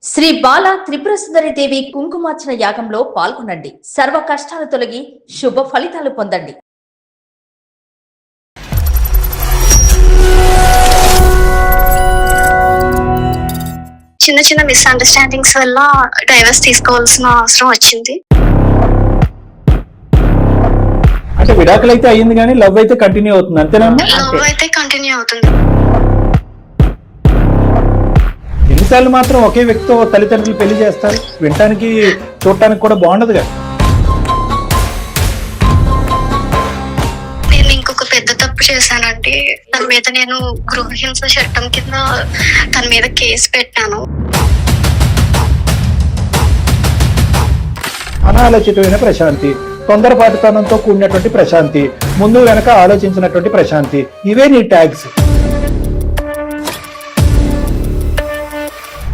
శ్రీ బాల త్రిపుర దేవి కుంకుమార్చన యాగంలో పాల్గొనండి. సర్వ కష్టాలు తొలగి శుభ ఫలితాలు పొందండి. చిన్న చిన్న మిస్అండర్స్టాండింగ్స్ వల్ల డైవర్స్ తీసుకోవాల్సిన అవసరం వచ్చింది. అంటే విడాకులు అయితే అయ్యింది కానీ లవ్ అయితే కంటిన్యూ అవుతుంది, అంతేనా? లవ్ అయితే కంటిన్యూ అవుతుంది. ఎన్నిసార్లు మాత్రం ఒకే వ్యక్తితో తల్లిదండ్రులు పెళ్లి చేస్తారు? వినటానికి చూడటానికి కూడా బాగుండదు కదా. నేను ఇంకొక పెద్ద తప్పు చేశానండి. తన మీద నేను గృహహింస చట్టం కింద తన మీద కేసు పెట్టాను. అనాలోచితమైన ప్రశాంతి, తొందరపాటుతనంతో కూడినటువంటి ప్రశాంతి, ముందు వెనక ఆలోచించినటువంటి ప్రశాంతి, ఇవే నీ ట్యాగ్స్.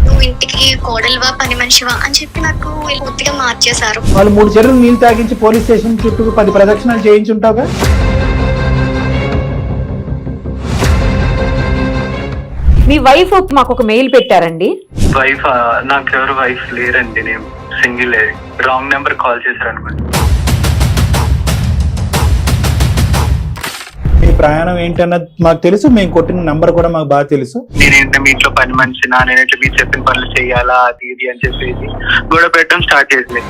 నువ్వు ఇంటికి కోడలువా పని మనిషివా అని చెప్పి నాకు పూర్తిగా మార్చేశారు. వాళ్ళు 3 చెరువులు నీళ్ళు తాగించి పోలీస్ స్టేషన్ చుట్టూ 10 ప్రదక్షిణాలు చేయించుంటావుగా. మీ వైఫ్ మాకు ఒక మెయిల్ పెట్టారండి. వైఫ్ నాకు ఎవరు వైఫ్ లేరండి, నేను సింగిల్. రాంగ్ నెంబర్ కాల్ చేశారు అనుకోండి. మీ ప్రయాణం ఏంటన్నది మాకు తెలుసు, మేము కొట్టిన నంబర్ కూడా మాకు బాగా తెలుసు. నేనేంటే మీ ఇంట్లో పని మనిషినా, నేనైతే మీరు చెప్పిన పనులు చేయాలా అది ఇది అని చెప్పేసి గొడవ పెట్టడం స్టార్ట్ చేసింది.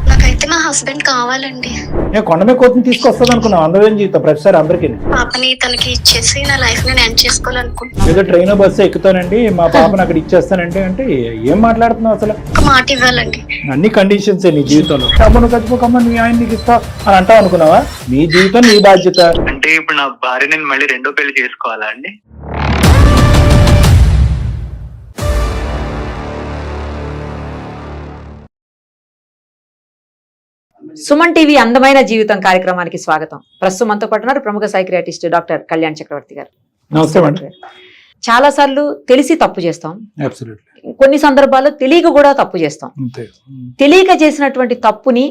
నాకైతే మా హస్బెండ్ కావాలండి. నేను కొండమే కోతిని తీసుకొస్తుంది అనుకున్నాం అందరం జీవితం ప్రతిసారి అందరికీ. పాపని తనకి ఇచ్చేసి నా లైఫ్ నేను ఎండ్ చేసుకోవాలనుకుంటున్నాను. ఏదో ట్రైన్ బస్సు ఎక్కుతానండి, మా పాపను అక్కడ ఇచ్చేస్తానండి అంటే ఏం మాట్లాడుతున్నావు అసలు? ఒక మాట ఇవ్వాలండి. అన్ని కండిషన్స్ నీ జీవితంలో. అమ్మను చచ్చిపోకమ్మ నీ ఆయన నీకు ఇస్తా అని అంటావు అనుకున్నావా? నీ జీవితం నీ బాధ్యత. అంటే ఇప్పుడు నా భార్య నేను మళ్ళీ రెండో పెళ్లి చేసుకోవాలా అండి? సుమన్ టీవీ అందమైన జీవితం కార్యక్రమానికి స్వాగతం. ప్రస్తుతం మనతో పాటు ఉన్నారు ప్రముఖ సైకియాట్రిస్ట్ డాక్టర్ కళ్యాణ్ చక్రవర్తి గారు. నమస్తే మేడం. చాలా సార్లు తెలిసి తప్పు చేస్తాం, అబ్సల్యూట్లీ. కొన్ని సందర్భాల్లో తెలియక కూడా తప్పు చేస్తాం. తెలియక చేసినటువంటి తప్పుని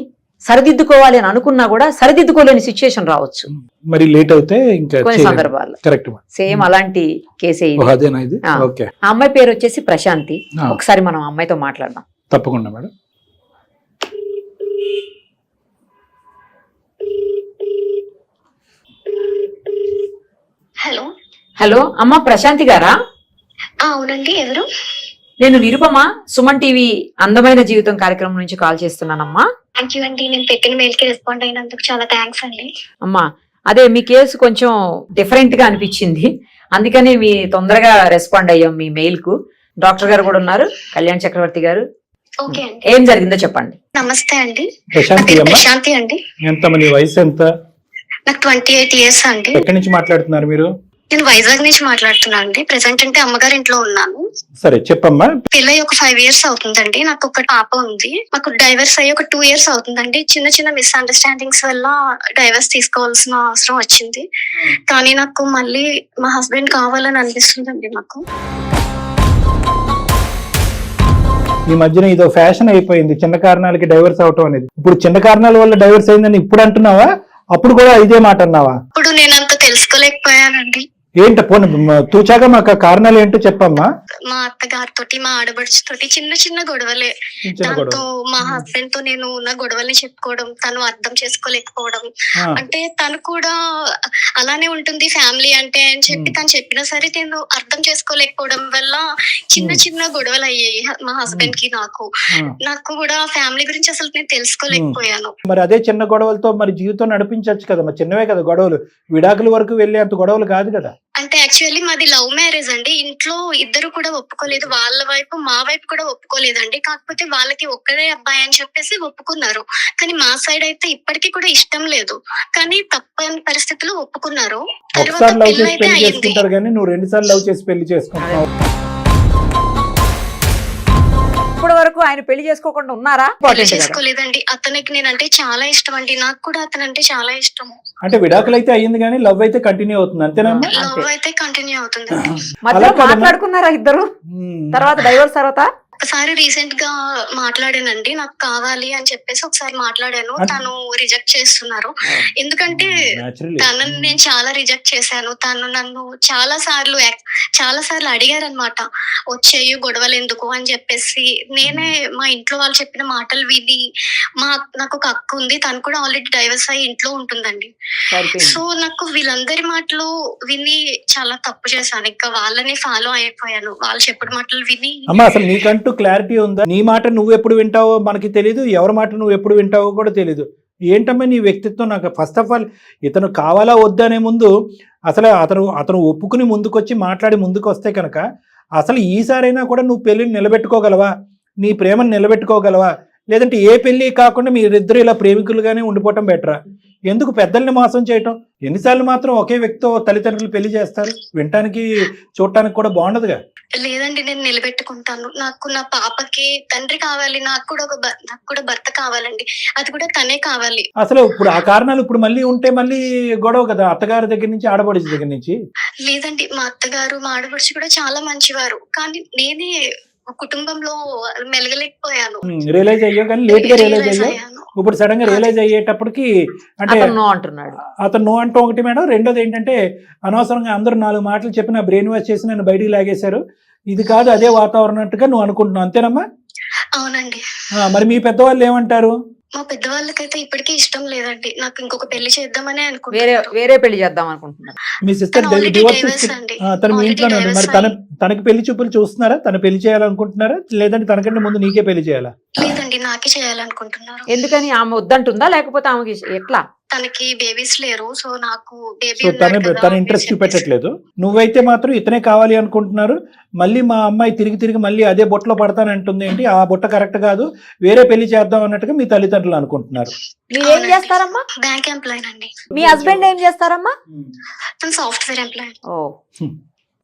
సరిదిద్దుకోవాలి అని అనుకున్నా కూడా సరిదిద్దుకోలేని సిచ్యుయేషన్ రావచ్చు మరి లేట్ అవుతే ఇంకా కొన్ని సందర్భాల్లో. కరెక్ట్. సేమ్ అలాంటి కేసే ఇది. ఆ అమ్మాయి పేరు వచ్చేసి ప్రశాంతి. ఒకసారి మనం అమ్మాయితో మాట్లాడదాం. తప్పకుండా మేడం. హలో హలో అమ్మ ప్రశాంతి గారా? అవునండి, ఎవరు? నేను నిరుపమ, సుమన్ టీవీ అందమైన జీవితం కార్యక్రమం నుంచి కాల్ చేస్తున్నానమ్మా. థ్యాంక్ యూ అండి. నేను పెట్టిన మెయిల్ కి రెస్పాండ్ అయినందుకు చాలా థ్యాంక్స్ అండి. అమ్మా అదే మీ కేసు కొంచెం డిఫరెంట్ గా అనిపించింది, అందుకని మీ తొందరగా రెస్పాండ్ అయ్యాం మీ మెయిల్ కు. డాక్టర్ గారు కూడా ఉన్నారు, కళ్యాణ్ చక్రవర్తి గారు. ఓకే అండి. ఏం జరిగిందో చెప్పండి. నమస్తే అండి. ప్రశాంతి అండి. ఎంత మీ వయసు ఎంత? నాకు 28 years అండి. ఎక్కడి నుంచి మాట్లాడుతున్నారు మీరు? నేను వైజాగ్ నుంచి మాట్లాడుతున్నాను అండి. ప్రెసెంట్ అంటే అమ్మగారి ఇంట్లో ఉన్నాను. సరే చెప్పమ్మా. పెళ్ళి ఒక 5 years అవుతుందండి. నాకు ఒక పాప ఉంది. మాకు డైవర్స్ అయ్యి ఒక 2 years అవుతుందండి. చిన్న చిన్న మిస్అండర్స్టాండింగ్స్ వల్ల డైవర్స్ తీసుకోవాల్సిన అవసరం వచ్చింది. కానీ నాకు మళ్ళీ మా హస్బెండ్ కావాలని అనిపిస్తుందండి. నాకు ఈ మధ్యన ఇదో ఫ్యాషన్ అయిపోయింది చిన్న కారణాలకి డైవర్స్ అవటం అనేది. ఇప్పుడు చిన్న కారణాల వల్ల డైవర్స్ అయిందని ఇప్పుడు అంటున్నావా? అప్పుడు కూడా ఇదే మాట అన్నావా? ఇప్పుడు నేను అంత తెలుసుకోలేకపోయానండి. ఏంట పోనీ తూచాగా మాకు కారణాలు ఏంటో చెప్పమ్మా. మా అత్తగారితో మా ఆడబడుచుతోటి చిన్న చిన్న గొడవలే. దాంతో మా హస్బెండ్ తో నేను ఉన్న గొడవల్ని చెప్పుకోవడం, తను అర్థం చేసుకోలేకపోవడం. అంటే తను కూడా అలానే ఉంటుంది ఫ్యామిలీ అంటే అని చెప్పి తను చెప్పినా సరే నేను అర్థం చేసుకోలేకపోవడం వల్ల చిన్న చిన్న గొడవలు అయ్యాయి మా హస్బెండ్ కి. నాకు కూడా ఫ్యామిలీ గురించి అసలు నేను తెలుసుకోలేకపోయాను. మరి అదే చిన్న గొడవలతో మరి జీవితం నడిపించవచ్చు కదా. మరి చిన్నవే కదా గొడవలు, విడాకుల వరకు వెళ్ళే అంత గొడవలు కాదు కదా. అంటే యాక్చువల్లీ మాది లవ్ మ్యారేజ్ అండి. ఇంట్లో ఇద్దరు కూడా ఒప్పుకోలేదు. వాళ్ళ వైపు మా వైపు కూడా ఒప్పుకోలేదండి. కాకపోతే వాళ్ళకి ఒక్కడే అబ్బాయి అని చెప్పేసి ఒప్పుకున్నారు. కానీ మా సైడ్ అయితే ఇప్పటికీ కూడా ఇష్టం లేదు. కానీ తప్పని పరిస్థితుల్లో ఒప్పుకున్నారు. ఒకసారి లవ్ చేసి పెళ్లి చేసుకుంటారు కానీ నువ్వు 2 సార్లు లవ్ చేసి పెళ్లి చేసుకుంటావు. ఇప్పటి వరకు ఆయన పెళ్లి చేసుకోకుండా ఉన్నారా? చేసుకోలేదండి. అతనికి నేనంటే చాలా ఇష్టం అండి. నాకు కూడా అతను అంటే చాలా ఇష్టం. అంటే విడాకులు అయితే అయ్యింది కానీ లవ్ అయితే కంటిన్యూ అవుతుంది, అంతేనా? లవ్ అయితే కంటిన్యూ అవుతుంది. మధ్యలో మాట్లాడుకున్నారా ఇద్దరు? తర్వాత డైవర్స్ తర్వాత ఒకసారి రీసెంట్ గా మాట్లాడానండి. నాకు కావాలి అని చెప్పేసి ఒకసారి మాట్లాడాను. తను రిజెక్ట్ చేస్తున్నారు. ఎందుకంటే తనని నేను చాలా రిజెక్ట్ చేశాను. తను నన్ను చాలా సార్లు చాలా సార్లు అడిగారనమాట, వచ్చేయి గొడవలు ఎందుకు అని చెప్పేసి. నేనే మా ఇంట్లో వాళ్ళు చెప్పిన మాటలు విని, నాకు ఒక అక్క ఉంది, తను కూడా ఆల్రెడీ డైవర్స్ అయ్యి ఇంట్లో ఉంటుందండి. సో నాకు వీళ్ళందరి మాటలు విని చాలా తప్పు చేశాను. ఇంకా వాళ్ళని ఫాలో అయిపోయాను, వాళ్ళు చెప్పిన మాటలు విని. అమ్మా అసలు నీకంటూ క్లారిటీ ఉందా? నీ మాట నువ్వు ఎప్పుడు వింటావో మనకి తెలియదు, ఎవరి మాట నువ్వు ఎప్పుడు వింటావో కూడా తెలియదు. ఏంటమ్మా నీ వ్యక్తిత్వం? నాకు ఫస్ట్ ఆఫ్ ఆల్ ఇతను కావాలా వద్దనే ముందు అసలు అతను ఒప్పుకుని ముందుకొచ్చి మాట్లాడి ముందుకు వస్తే కనుక అసలు ఈసారైనా కూడా నువ్వు పెళ్ళిని నిలబెట్టుకోగలవా, నీ ప్రేమను నిలబెట్టుకోగలవా, లేదంటే ఏ పెళ్లి కాకుండా మీరిద్దరు ఇలా ప్రేమికులుగానే ఉండిపోవటం బెటరా? ఎందుకు పెద్దల్ని మోసం చేయటం? ఎన్నిసార్లు మాత్రం ఒకే వ్యక్తితో తల్లిదండ్రులు పెళ్లి చేస్తారు? వినటానికి చూడటానికి కూడా బాగుండదుగా. లేదండి, నేను నిలబెట్టుకుంటాను. నాకు నా పాపకి తండ్రి కావాలి, నాకు కూడా భర్త కావాలండి, అది కూడా తనే కావాలి. అసలు ఇప్పుడు ఆ కారణాలు ఇప్పుడు మళ్ళీ ఉంటే మళ్ళీ గొడవ కదా, అత్తగారి దగ్గర నుంచి ఆడపడిచి దగ్గర నుంచి. లేదండి, మా అత్తగారు మా ఆడపడుచు కూడా చాలా మంచివారు, కానీ నేనే కుటుంబంలో మెలగలేకపోయాను. రియలైజ్ అయ్యో కానీ లేట్ గా రియలైజ్ అయ్యో. ఇప్పుడు సడన్ గా రియలైజ్ అయ్యేటప్పటికి అంటే అంటున్నాడు అతను నో అంటూ ఒకటి మేడం. రెండోది ఏంటంటే అనవసరంగా అందరూ 4 మాటలు చెప్పి నా బ్రెయిన్ వాష్ చేసి నన్ను బయటికి లాగేశారు, ఇది కాదు అదే వాతావరణట్టుగా నువ్వు అనుకుంటున్నావు, అంతేనమ్మా? అవునండి. మరి మీ పెద్దవాళ్ళు ఏమంటారు? మా పెద్దవాళ్ళకైతే ఇప్పటికీ ఇష్టం లేదండి, నాకు ఇంకొక పెళ్లి చేద్దామని అనుకుంటున్నారు. వేరే పెళ్లి చేద్దాం అనుకుంటున్నారు. మీ సిస్టర్ డివోర్స్ తను మీ ఇంట్లోనే ఉంది, మరి తనకి పెళ్లి చూపులు చూస్తున్నారా? తను పెళ్లి చేయాలనుకుంటున్నారా, లేదంటే తనకంటే ముందు నీకే పెళ్లి చేయాలా? లేదండి, నాకే చేయాలనుకుంటున్నారు. ఎందుకని? ఆమె వద్దంటుందా లేకపోతే ఆమెకి ఎట్లా? తనకి బేబీస్ లేరు, సో నాకు సో తన ఇంట్రెస్ట్ చూపెట్టట్లేదు. నువ్వైతే మాత్రం ఇతనే కావాలి అనుకుంటున్నారు. మళ్ళీ మా అమ్మాయి తిరిగి మళ్ళీ అదే బొట్టలో పడతానంటుంది ఏంటి? ఆ బొట్ట కరెక్ట్ కాదు, వేరే పెళ్లి చేద్దాం అన్నట్టుగా మీ తల్లిదండ్రులు అనుకుంటున్నారు. మీరు ఏం చేస్తారమ్మా? బ్యాంక్ ఎంప్లాయ్ అండి. మీ హస్బెండ్ ఏం చేస్తారమ్మా? తను సాఫ్ట్వేర్ ఎంప్లాయ్. ఓ,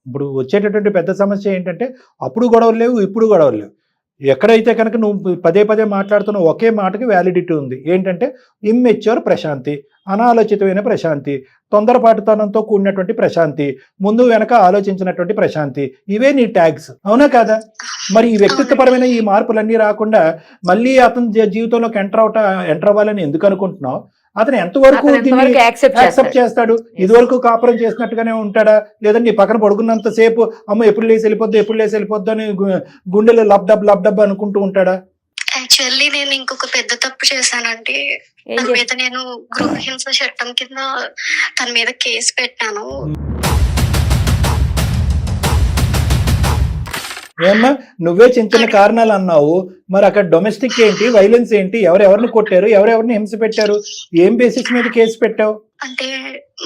ఇప్పుడు వచ్చేటటువంటి పెద్ద సమస్య ఏంటంటే అప్పుడు గొడవలు లేవు, ఇప్పుడు గొడవలు లేవు. ఎక్కడైతే కనుక నువ్వు పదే మాట్లాడుతున్న ఒకే మాటకి వ్యాలిడిటీ ఉంది. ఏంటంటే ఇమ్మెచ్యూర్ ప్రశాంతి, అనాలోచితమైన ప్రశాంతి, తొందరపాటుతనంతో కూడినటువంటి ప్రశాంతి, ముందు వెనక ఆలోచించినటువంటి ప్రశాంతి, ఇవే నీ ట్యాగ్స్, అవునా కాదా? మరి ఈ వ్యక్తిత్వపరమైన ఈ మార్పులన్నీ రాకుండా మళ్ళీ అతని జీవితంలోకి ఎంటర్ అవ్వాలని ఎందుకు అనుకుంటున్నావు? అతను ఎంతవరకు యాక్సెప్ట్ చేస్తాడు? ఇదివరకు కాపురం చేసినట్టుగానే ఉంటాడా, లేదంటే నీ పక్కన పడుకున్నంత సేపు అమ్మ ఎప్పుడు లేసి వెళ్ళిపోద్దు అని గుండెలు లబ్డబ్ అనుకుంటూ ఉంటాడా? యాక్చువల్లీ నేను ఇంకొక పెద్ద తప్పు చేశానండి. తన మీద నేను గృహహింస చట్టం కింద తన మీద కేసు పెట్టాను. ఏమ్మా నువ్వే చిన్న కారణాలు అన్నావు, మరి అక్కడ డొమెస్టిక్ ఏంటి, వైలెన్స్ ఏంటి, ఎవరెవరిని కొట్టారు, ఎవరెవరిని హింస పెట్టారు, ఏం బేసిస్ మీద కేసు పెట్టావు? అంటే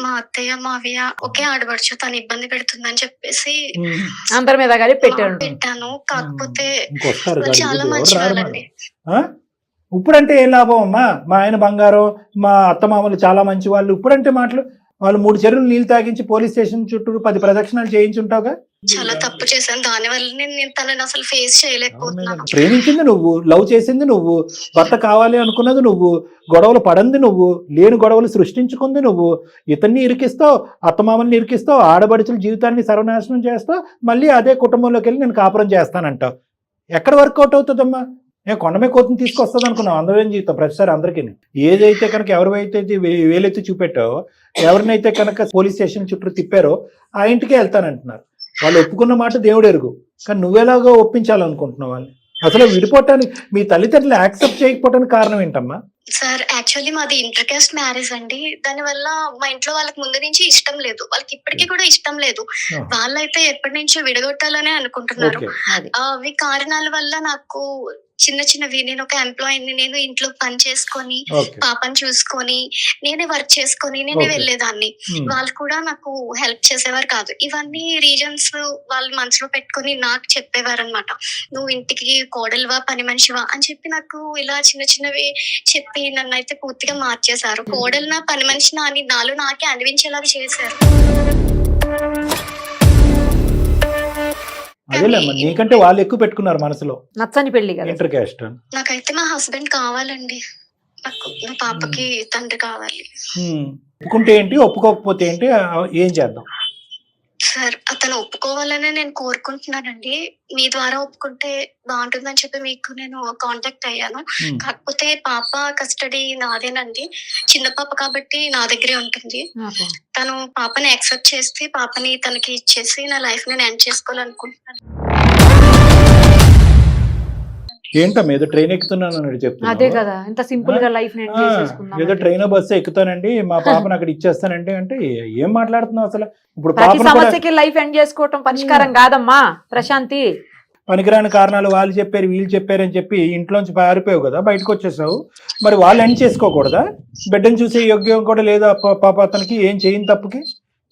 మా అత్తయ్య మావయ్య ఒకే ఆడపడుచు, తను ఇబ్బంది పెడుతుందని చెప్పేసి అందరి మీద పెట్టాను. కాకపోతే చాలా మంచి వాళ్ళండి. ఇప్పుడంటే ఏం లాభం అమ్మా? మా ఆయన బంగారం, మా అత్తమామలు చాలా మంచి వాళ్ళు, ఇప్పుడంటే మాటలు. వాళ్ళు 3 చెరువులు నీళ్లు తాగించి పోలీస్ స్టేషన్ చుట్టూ 10 ప్రదక్షిణాలు చేయించుంటావుగా. చాలా తప్పు చేశాను, దాని వల్ల నేను తనని అసలు ఫేస్ చేయలేకపోతున్నాను. ప్రేమించింది నువ్వు, లవ్ చేసింది నువ్వు, భర్త కావాలి అనుకున్నది నువ్వు, గొడవలు పడంది నువ్వు, లేని గొడవలు సృష్టించుకుంది నువ్వు. ఇతన్ని ఇరికిస్తావు, అత్తమామల్ని ఇరికిస్తావు, ఆడబడుచుల జీవితాన్ని సర్వనాశనం చేస్తావు, మళ్ళీ అదే కుటుంబంలోకి వెళ్ళి నేను కాపురం చేస్తానంటావు. ఎక్కడ వర్కౌట్ అవుతుందమ్మా? కొండమే కోతిని తీసుకొస్తుంది అనుకున్నావు అందమైన జీవితం ప్రతిసారి అందరికీ. ఏదైతే కనుక ఎవరైతే వేలెత్తి చూపెట్టావో, ఎవరినైతే కనుక పోలీస్ స్టేషన్ చుట్టూ తిప్పారో ఆ ఇంటికే వెళ్తానంటున్నారు. వాళ్ళు ఒప్పుకున్న మాట దేవుడు ఎరుగు, కానీ నువ్వెలాగో ఒప్పించాలనుకుంటున్నావు వాళ్ళని. అసలు విడిపోవటానికి మీ తల్లిదండ్రులు యాక్సెప్ట్ చేయకపోవడానికి కారణం ఏంటమ్మా? సార్ యాక్చువల్లీ మాది ఇంటర్ కాస్ట్ మ్యారేజ్ అండి. దాని వల్ల మా ఇంట్లో వాళ్ళకి ముందు నుంచి ఇష్టం లేదు, వాళ్ళకి ఇప్పటికీ కూడా ఇష్టం లేదు. వాళ్ళైతే ఎప్పటి నుంచో విడగొట్టాలనే అనుకుంటున్నారు. అవి కారణాల వల్ల నాకు చిన్నవి, నేను ఒక ఎంప్లాయీని, నేను ఇంట్లో పని చేసుకొని పాపని చూసుకొని నేనే వర్క్ చేసుకొని నేనే వెళ్లేదాన్ని. వాళ్ళు కూడా నాకు హెల్ప్ చేసేవారు కాదు. ఇవన్నీ రీజన్స్ వాళ్ళు మనసులో పెట్టుకొని నాకు చెప్పేవారు అనమాట. నువ్వు ఇంటికి కోడలువా, పని మనిషివా అని చెప్పి నాకు ఇలా చిన్నవి చెప్పి నన్ను అయితే పూర్తిగా మార్చేశారు. కోడలునా పని మనిషినా అని నాలో నాకే అనిపించేలాగా చేశారు. అదేలేమ్మా, నీకంటే వాళ్ళు ఎక్కువ పెట్టుకున్నారు మనసులో. నచ్చని పెళ్లి కదా ఇంటర్ కాస్ట్. నాకైతే మా హస్బెండ్ కావాలండి, నాకు నా పాపకి తండ్రి కావాలి. ఒప్పుకుంటే ఏంటి, ఒప్పుకోకపోతే ఏంటి, ఏం చేద్దాం? సార్ అతను ఒప్పుకోవాలనే నేను కోరుకుంటున్నానండి. మీ ద్వారా ఒప్పుకుంటే బాగుంటుందని చెప్పి మీకు నేను కాంటాక్ట్ అయ్యాను. కాకపోతే పాప కస్టడీ నాదేనండి. చిన్న పాప కాబట్టి నా దగ్గరే ఉంటుంది. తను పాపని యాక్సెప్ట్ చేస్తే పాపని తనకి ఇచ్చేసి నా లైఫ్ నేను ఎండ్ చేసుకోవాలనుకుంటున్నాను. ఏంటమ్మా ఏదో ట్రైన్ ఎక్కుతున్నాను అని అదే చెప్తున్నా కదా, ఇంత సింపుల్ గా లైఫ్ ఏదో ట్రైన్ బస్సు ఎక్కుతానండి మా పాపను అక్కడ ఇచ్చేస్తానండి అంటే ఏం మాట్లాడుతున్నావు అసలు? ఇప్పుడు ప్రతి పాపను కూడా సమస్యకి లైఫ్ ఎండ్ చేసుకోవటం పరిష్కారం కాదమ్మా ప్రశాంతి. పనికిరాని కారణాలు వాళ్ళు చెప్పారు వీళ్ళు చెప్పారు అని చెప్పి ఇంట్లోంచి పారిపోయావు కదా, బయటకు వచ్చేసావు. మరి వాళ్ళు ఎండ్ చేసుకోకూడదా? బిడ్డను చూసే యోగ్యం కూడా లేదా పాప అతనికి? ఏం చేయని తప్పుకి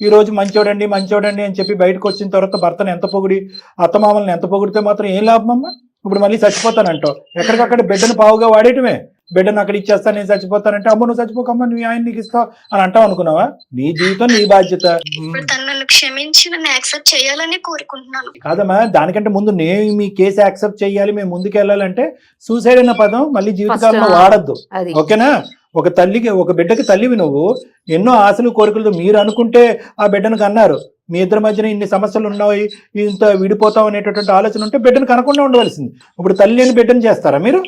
ఈ రోజు మంచోడండి మంచోడండి అని చెప్పి బయటకు వచ్చిన తర్వాత భర్తను ఎంత పొగిడి అత్తమామల్ని ఎంత పొగిడితే మాత్రం ఏం లాభం అమ్మా? ఇప్పుడు మళ్ళీ చచ్చిపోతానంటావు. ఎక్కడికక్కడ బిడ్డను పావుగా వాడేయటమే. బిడ్డను అక్కడ ఇచ్చేస్తాను నేను చచ్చిపోతానంటే అమ్మ నువ్వు చచ్చిపోకమ్మా నువ్వు ఆయన నీకు ఇస్తావు అని అంటావు అనుకున్నావా? నీ జీవితం నీ బాధ్యత. ఇప్పుడు తను నన్ను క్షమించి నన్ను యాక్సెప్ట్ చేయాలని కోరుకుంటున్నాను. కాదమ్మా, దానికంటే ముందు నేను మీ కేసు యాక్సెప్ట్ చేయాలి మేము ముందుకు వెళ్ళాలంటే సూసైడ్ అన్న పదం మళ్ళీ జీవితకాలంలో వాడద్దు. ఓకేనా? ఒక తల్లికి ఒక బిడ్డకి తల్లివి నువ్వు. ఎన్నో ఆశలు కోరికలతో మీరు అనుకుంటే ఆ బిడ్డను కన్నారు. మీ ఇద్దరి మధ్యన ఇన్ని సమస్యలు ఉన్నాయి, ఇంత విడిపోతాం అనేటటువంటి ఆలోచన ఉంటే బిడ్డను కనకుండా ఉండవలసింది. ఇప్పుడు తల్లి అని బిడ్డను చేస్తారా మీరు?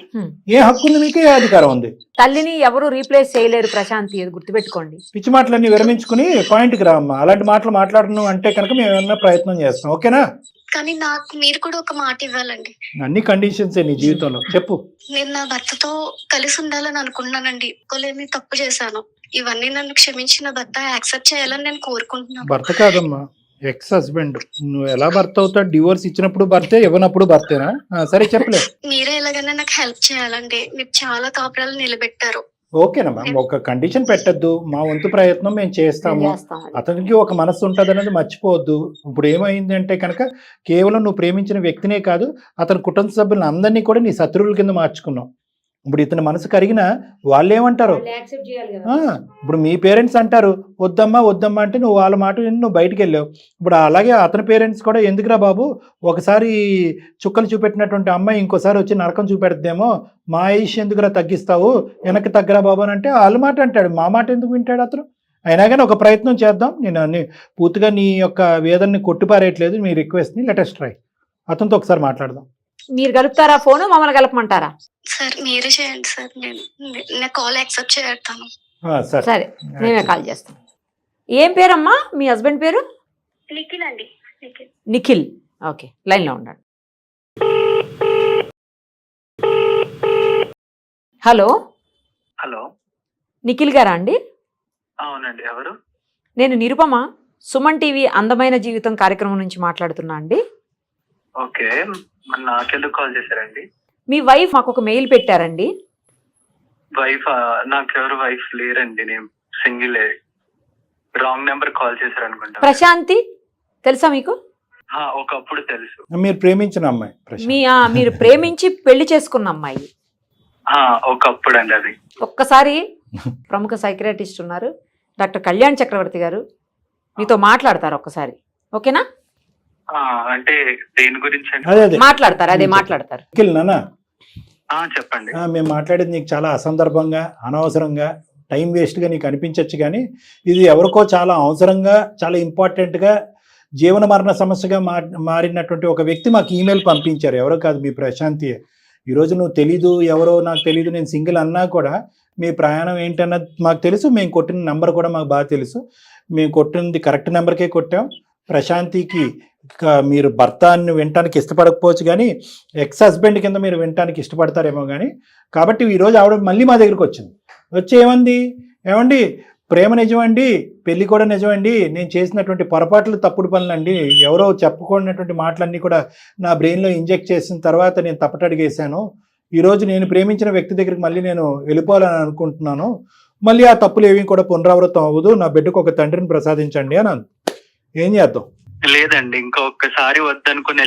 ఏ హక్కు ఉంది మీకు? ఏ అధికారం ఉంది? తల్లిని ఎవరు రీప్లేస్ చేయలేరు ప్రశాంతి, అది గుర్తుపెట్టుకోండి. పిచ్చి మాటలన్నీ విరమించుకుని పాయింట్కి రామ్మా. అలాంటి మాటలు మాట్లాడను అంటే కనుక మేము ఏమన్నా ప్రయత్నం చేస్తాం. ఓకేనా? కానీ నాకు మీరు కూడా ఒక మాట ఇవ్వాలండి. అన్ని కండిషన్స్ నీ జీవితంలో చెప్పు. నేను నా భర్తతో కలిసి ఉండాలని అనుకుంటున్నానండి. ఒక్కలేని తప్పు చేశాను. ఇవన్నీ నన్ను క్షమించి నా భర్త యాక్సెప్ట్ చేయాలని నేను కోరుకుంటున్నాను. భర్త కాదమ్మా, ఎక్స్ హస్బెండ్. నువ్వు ఎలా భర్త అవుతావు? డివోర్స్ ఇచ్చినప్పుడు భర్తే, ఇవ్వనప్పుడు భర్తేనా? సరే చెప్పలే. మీరే ఎలాగైనా నాకు హెల్ప్ చేయాలండి. మీరు చాలా కాపురాలు నిలబెట్టారు. ఓకేనమ్మా, ఒక కండిషన్ పెట్టద్దు. మా వంతు ప్రయత్నం మేము చేస్తాము. అతనికి ఒక మనసు ఉంటుంది అనేది మర్చిపోవద్దు. ఇప్పుడు ఏమైంది అంటే కనుక కేవలం నువ్వు ప్రేమించిన వ్యక్తినే కాదు అతని కుటుంబ సభ్యులను అందరినీ కూడా నీ శత్రువుల కింద మార్చుకున్నావు. ఇప్పుడు ఇతని మనసు కరిగిన వాళ్ళు ఏమంటారు? ఇప్పుడు మీ పేరెంట్స్ అంటారు వద్దమ్మా వద్దమ్మా అంటే నువ్వు వాళ్ళ మాట విని నువ్వు బయటికి వెళ్ళావు. ఇప్పుడు అలాగే అతని పేరెంట్స్ కూడా ఎందుకురా బాబు ఒకసారి చుక్కలు చూపెట్టినటువంటి అమ్మాయి ఇంకోసారి వచ్చి నరకం చూపెడతామో, మా ఆయుష్ ఎందుకురా తగ్గిస్తావు, వెనక్కి తగ్గరా బాబు అని అంటే వాళ్ళ మాట అంటాడు. మా మాట ఎందుకు వింటాడు అతను? అయినా కానీ ఒక ప్రయత్నం చేద్దాం. నేను పూర్తిగా నీ యొక్క వేదనని కొట్టిపారేయట్లేదు. మీ రిక్వెస్ట్ని లెటెస్ట్ ట్రై. అతనితో ఒకసారి మాట్లాడదాం. మీరు కలుపుతారా ఫోను, మమ్మల్ని కలపమంటారా? సార్ మీరే చేయండి సార్. నేను కాల్ యాక్సెప్ట్ చేస్తాను. సరే మేమే కాల్ చేస్తాం. ఏం పేరమ్మా మీ హస్బెండ్ పేరు? నిఖిల్ అండి. నిఖిల్. ఓకే, లైన్లో ఉండండి. హలో హలో, నిఖిల్ గారా అండి? అవునండి. ఎవరు? నేను నిరుపమ, సుమన్ టీవీ అందమైన జీవితం కార్యక్రమం నుంచి మాట్లాడుతున్నా అండి. ఓకే, నాకెందుకు కాల్ చేశారండి? మీ వైఫ్ మాకు ఒక మెయిల్ పెట్టారండి. వైఫ్? నాకెవరు వైఫ్ లేరండి. నేను సింగిల్. రాంగ్ నెంబర్ కాల్ చేశారు అనుకుంటా. ప్రశాంతి తెలుసా మీకు? ఒకప్పుడు తెలుసు. మీరు ప్రేమించిన అమ్మాయి? మీరు ప్రేమించి పెళ్లి చేసుకున్న అమ్మాయి. ఒకప్పుడు అండి అది. ఒక్కసారి ప్రముఖ సైకియాట్రిస్ట్ ఉన్నారు డాక్టర్ కళ్యాణ్ చక్రవర్తి గారు, మీతో మాట్లాడతారు ఒక్కసారి. ఓకేనా? అంటే దేని గురించి మాట్లాడతారు? అదే మాట్లాడతారు. చెప్పండి. మేము మాట్లాడేది నీకు చాలా అసందర్భంగా, అనవసరంగా, టైం వేస్ట్గా నీకు అనిపించవచ్చు. కానీ ఇది ఎవరికో చాలా అవసరంగా, చాలా ఇంపార్టెంట్గా, జీవన మరణ సమస్యగా మారినటువంటి ఒక వ్యక్తి మాకు ఈమెయిల్ పంపించారు. ఎవరో కాదు, మీ ప్రశాంతి. ఈరోజు నువ్వు తెలీదు, ఎవరో నాకు తెలీదు, నేను సింగిల్ అన్నా కూడా మీ ప్రయాణం ఏంటన్నది మాకు తెలుసు. మేము కొట్టిన నెంబర్ కూడా మాకు బాగా తెలుసు. మేము కొట్టింది కరెక్ట్ నెంబర్కే కొట్టాం. ప్రశాంతికి మీరు భర్తని వినటానికి ఇష్టపడకపోవచ్చు, కానీ ఎక్స్ హస్బెండ్ కింద మీరు వినటానికి ఇష్టపడతారేమో. కానీ కాబట్టి ఈరోజు ఆవిడ మళ్ళీ మా దగ్గరికి వచ్చింది. వచ్చి ఏమండి ప్రేమ నిజమండి, పెళ్లి కూడా నిజమండి, నేను చేసినటువంటి పొరపాట్లు తప్పుడు పనులండి, ఎవరో చెప్పుకున్నటువంటి మాటలన్నీ కూడా నా బ్రెయిన్లో ఇంజెక్ట్ చేసిన తర్వాత నేను తప్పటడిగేశాను. ఈరోజు నేను ప్రేమించిన వ్యక్తి దగ్గరికి మళ్ళీ నేను వెళ్ళిపోవాలని అనుకుంటున్నాను. మళ్ళీ ఆ తప్పులు ఏవి కూడా పునరావృతం అవ్వదు. నా బిడ్డకు ఒక తండ్రిని ప్రసాదించండి అని. ఏం చేద్దాం? లేదండి, ఇంకొకసారి వద్దనుకుని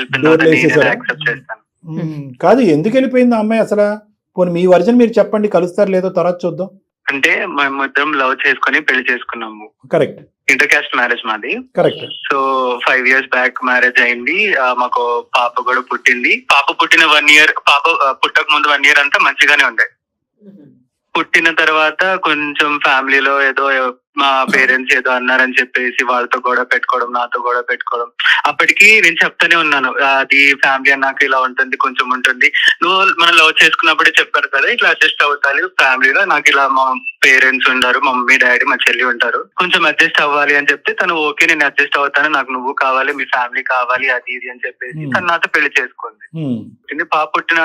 కాదు, ఎందుకు వెళ్ళిపోయింది ఆ అమ్మాయి అసలు? పోనీ మీ వర్జన్ మీరు చెప్పండి, కలుస్తారు లేదో తర్వాత చూద్దాం. అంటే మేము ఇద్దరం లవ్ చేసుకుని పెళ్లి చేసుకున్నాము. కరెక్ట్. ఇంటర్ కాస్ట్ మ్యారేజ్ మాది. Correct. So 5 years back marriage అయింది. మాకు పాప కూడా పుట్టింది. పాప పుట్టిన 1 year, పాప పుట్టక ముందు 1 year అంతా మంచిగానే ఉండే. పుట్టిన తర్వాత కొంచెం ఫ్యామిలీలో ఏదో మా పేరెంట్స్ ఏదో అన్నారని చెప్పేసి వాళ్ళతో గొడవ పెట్టుకోవడం, నాతో గొడవ పెట్టుకోవడం. అప్పటికి నేను చెప్తానే ఉన్నాను, అది ఫ్యామిలీ అన్నాక ఇలా ఉంటుంది, కొంచెం ఉంటుంది. నువ్వు మనం లవ్ చేసుకున్నప్పుడే చెప్పారు కదా ఇట్లా అడ్జస్ట్ అవుతాలి ఫ్యామిలీలో, నాకు ఇలా మా పేరెంట్స్ ఉంటారు, మమ్మీ డాడీ మా చెల్లి ఉంటారు, కొంచెం అడ్జస్ట్ అవ్వాలి అని చెప్తే తను ఓకే నేను అడ్జస్ట్ అవుతాను, నాకు నువ్వు కావాలి, మీ ఫ్యామిలీ కావాలి, అది ఇది అని చెప్పేసి తను నాతో పెళ్లి చేసుకుంది. పాప పుట్టిన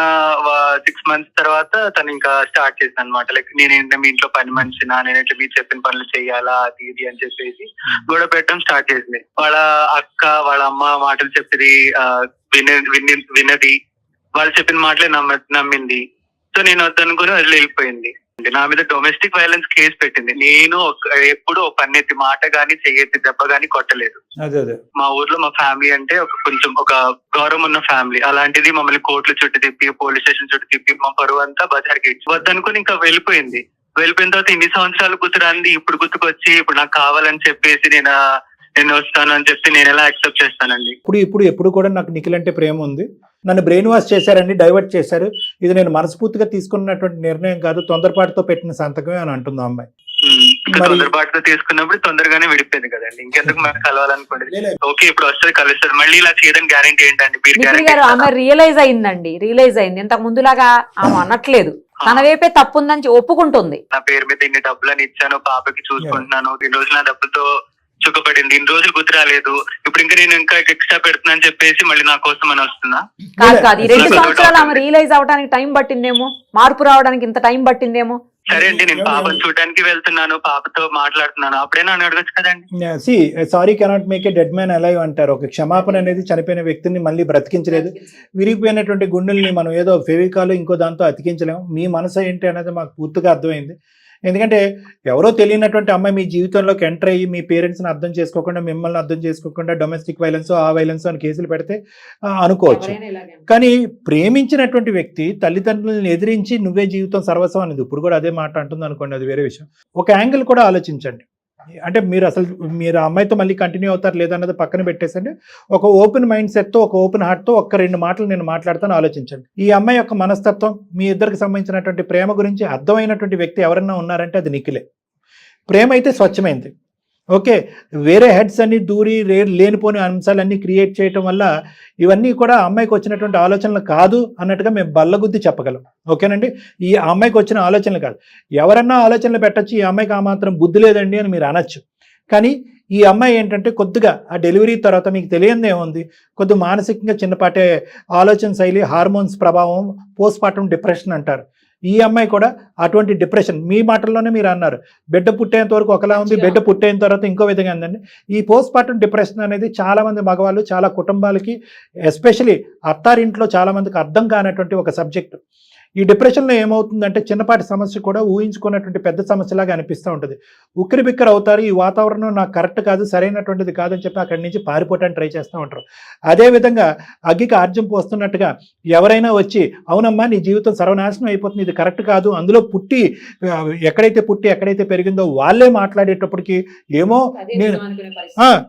6 months తర్వాత తను ఇంకా స్టార్ట్ చేసింది అనమాట. లైక్ నేనేంటే మీ ఇంట్లో పని మనిషినా, నేనైతే మీరు చెప్పిన పనులు చెయ్యాలా, అది ఇది అని చెప్పేసి గొడవ పెట్టడం స్టార్ట్ చేసింది. వాళ్ళ అక్క వాళ్ళ అమ్మ మాటలు చెప్పేది విన్నది, వాళ్ళు చెప్పిన మాటలే నమ్మింది. సో నేను వద్దనుకుని వెళ్ళిపోయింది. నా మీద డొమెస్టిక్ వైలెన్స్ కేసు పెట్టింది. నేను ఎప్పుడు ఒక పన్నెత్తి మాట గానీ చెయ్యెత్తి దెబ్బ గానీ కొట్టలేదు. మా ఊర్లో మా ఫ్యామిలీ అంటే కొంచెం ఒక గౌరవం ఉన్న ఫ్యామిలీ, అలాంటిది మమ్మల్ని కోర్టుల చుట్టూ తిప్పి పోలీస్ స్టేషన్ చుట్టూ తిప్పి మా పరువు అంతా బజార్కి ఇచ్చి వద్దనుకుని ఇంకా వెళ్ళిపోయింది. వెళ్ళిపోయిన తర్వాత ఇన్ని సంవత్సరాలు గుర్తురాంది ఇప్పుడు గుర్తుకొచ్చి ఇప్పుడు నాకు కావాలని చెప్పేసి నేను వస్తాను అని చెప్తే నేను ఎలా యాక్సెప్ట్ చేస్తానండి? ఎప్పుడు కూడా నాకు నిఖిల్ అంటే ప్రేమ ఉంది, నన్ను బ్రెయిన్ వాష్ చేశారండి, డైవర్ట్ చేశారు, ఇది నేను మనస్ఫూర్తిగా తీసుకున్నటువంటి నిర్ణయం కాదు, తొందరపాటుతో పెట్టిన సంతకమే అని అంటుంది ఆ అమ్మాయి. తొందరపాటుతో తీసుకున్నప్పుడు తొందరగానే విడిపోయింది కదండి, ఇంకెందుకు మనం కలవాలనుకోండి. ఓకే ఇప్పుడు వస్తుంది కలుస్తుంది, మళ్ళీ ఇలా చేయదని గ్యారెంటీ ఏంటండి? ఆమె రియలైజ్ అయింది, ఇంతకు ముందులాగా ఆమె అనట్లేదు, తన వైపే తప్పుందని ఒప్పుకుంటుంది. నా పేరు మీద ఇన్ని డబ్బులని ఇచ్చాను, పాపకి చూసుకుంటున్నాను, ఇన్ని రోజులు నా డబ్బులతో చుక్కబడింది, ఇన్ని రోజులు గుర్తు రాలేదు, ఇప్పుడు ఇంకా నేను ఇంకా ఎక్స్ట్రా పెడుతున్నా అని చెప్పేసి మళ్ళీ నా కోసం అని వస్తున్నా. కాదు 2 సంవత్సరాలు ఆమె రియలైజ్ అవడానికి టైం పట్టిందేమో, మార్పు రావడానికి ఇంత టైం పట్టిందేమో. సరే అండి, నేను పాపను చూడడానికి వెళ్తున్నాను, పాపతో మాట్లాడుతున్నాను, అప్పుడే నన్ను అడగచ్చు కదండి. Sorry cannot make a dead man alive అంటారు. ఒక క్షమాపణ అనేది చనిపోయిన వ్యక్తిని మళ్ళీ బ్రతికించలేదు. విరిగిపోయినటువంటి గుండెల్ని మనం ఏదో ఫెవికాల్ ఇంకో దాంతో అతికించలేము. మీ మనసు ఏంటి అనేది మాకు పూర్తిగా అర్థమైంది. ఎందుకంటే ఎవరో తెలియనటువంటి అమ్మాయి మీ జీవితంలోకి ఎంటర్ అయ్యి మీ పేరెంట్స్ని అర్థం చేసుకోకుండా, మిమ్మల్ని అర్థం చేసుకోకుండా డొమెస్టిక్ వైలెన్స్ ఆ వైలెన్స్ అని కేసులు పెడితే అనుకోవచ్చు. కానీ ప్రేమించినటువంటి వ్యక్తి తల్లిదండ్రులను ఎదిరించి నువ్వే జీవితం సర్వస్వం అనేది ఇప్పుడు కూడా అదే మాట అంటుంది అనుకోండి, అది వేరే విషయం. ఒక యాంగిల్ కూడా ఆలోచించండి. అంటే మీరు ఆ అమ్మాయితో మళ్ళీ కంటిన్యూ అవుతారు లేదన్నది పక్కన పెట్టేసండి. ఒక ఓపెన్ మైండ్ సెట్తో, ఒక ఓపెన్ హార్ట్తో 1-2 మాటలు నేను మాట్లాడతాను, ఆలోచించండి. ఈ అమ్మాయి యొక్క మనస్తత్వం, మీ ఇద్దరికి సంబంధించినటువంటి ప్రేమ గురించి అర్థమైనటువంటి వ్యక్తి ఎవరన్నా ఉన్నారంటే అది నిఖిలే. ప్రేమ అయితే స్వచ్ఛమైంది. ఓకే, వేరే హెడ్స్ అన్ని దూరి లేనిపోని అంశాలన్నీ క్రియేట్ చేయటం వల్ల ఇవన్నీ కూడా అమ్మాయికి వచ్చినటువంటి ఆలోచనలు కాదు అన్నట్టుగా మేము బల్లగుద్ది చెప్పగలం. ఓకేనండి, ఈ అమ్మాయికి వచ్చిన ఆలోచనలు కాదు. ఎవరన్నా ఆలోచనలు పెట్టచ్చు, ఈ అమ్మాయికి ఆ మాత్రం బుద్ధి లేదండి అని మీరు అనొచ్చు. కానీ ఈ అమ్మాయి ఏంటంటే కొద్దిగా ఆ డెలివరీ తర్వాత మీకు తెలియనిది ఏముంది, కొద్దిగా మానసికంగా చిన్నపాటే ఆలోచన శైలి, హార్మోన్స్ ప్రభావం, పోస్ట్మార్టం డిప్రెషన్ అంటారు. ఈ అమ్మాయి కూడా అటువంటి డిప్రెషన్, మీ మాటల్లోనే మీరు అన్నారు బిడ్డ పుట్టేంత వరకు ఒకలా ఉంది, బిడ్డ పుట్టేంత తర్వాత ఇంకో విధంగా ఉందండి. ఈ పోస్ట్మార్టం డిప్రెషన్ అనేది చాలామంది మగవాళ్ళు, చాలా కుటుంబాలకి, ఎస్పెషలీ అత్తారింట్లో చాలామందికి అర్థం కానటువంటి ఒక సబ్జెక్టు. ఈ డిప్రెషన్లో ఏమవుతుందంటే చిన్నపాటి సమస్య కూడా ఊహించుకున్నటువంటి పెద్ద సమస్యలాగా అనిపిస్తూ ఉంటుంది. ఉక్కిరి బిక్కరు అవుతారు, ఈ వాతావరణం నాకు కరెక్ట్ కాదు, సరైనటువంటిది కాదని చెప్పి అక్కడి నుంచి పారిపోవటానికి ట్రై చేస్తూ ఉంటారు. అదేవిధంగా అగ్గికి ఆర్జం పోస్తున్నట్టుగా ఎవరైనా వచ్చి అవునమ్మా నీ జీవితం సర్వనాశనం అయిపోతుంది, ఇది కరెక్ట్ కాదు, అందులో ఎక్కడైతే పెరిగిందో వాళ్ళే మాట్లాడేటప్పటికి ఏమో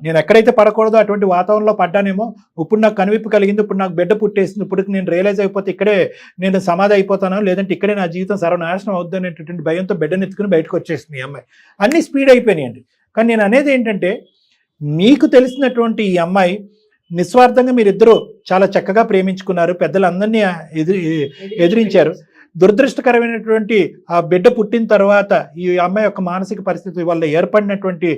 నేను ఎక్కడైతే పడకూడదో అటువంటి వాతావరణంలో పడ్డానేమో, ఇప్పుడు నాకు కనువిప్పు కలిగింది, ఇప్పుడు నాకు బిడ్డ పుట్టేసింది, ఇప్పుడు నేను రియలైజ్ అయిపోతే ఇక్కడే నేను సమాధి అయిపోతాను, లేదంటే ఇక్కడే నా జీవితం సర్వనాశనం అవుద్ది అనేటటువంటి భయంతో బిడ్డనెత్తుకుని బయటకు వచ్చేసింది ఈ అమ్మాయి. అన్ని స్పీడ్ అయిపోయినాయండి. కానీ నేను అనేది ఏంటంటే, మీకు తెలిసినటువంటి ఈ అమ్మాయి నిస్వార్థంగా మీరిద్దరూ చాలా చక్కగా ప్రేమించుకున్నారు, పెద్దలందరినీ ఎదిరించారు. దురదృష్టకరమైనటువంటి ఆ బిడ్డ పుట్టిన తర్వాత ఈ అమ్మాయి యొక్క మానసిక పరిస్థితి వల్ల ఏర్పడినటువంటి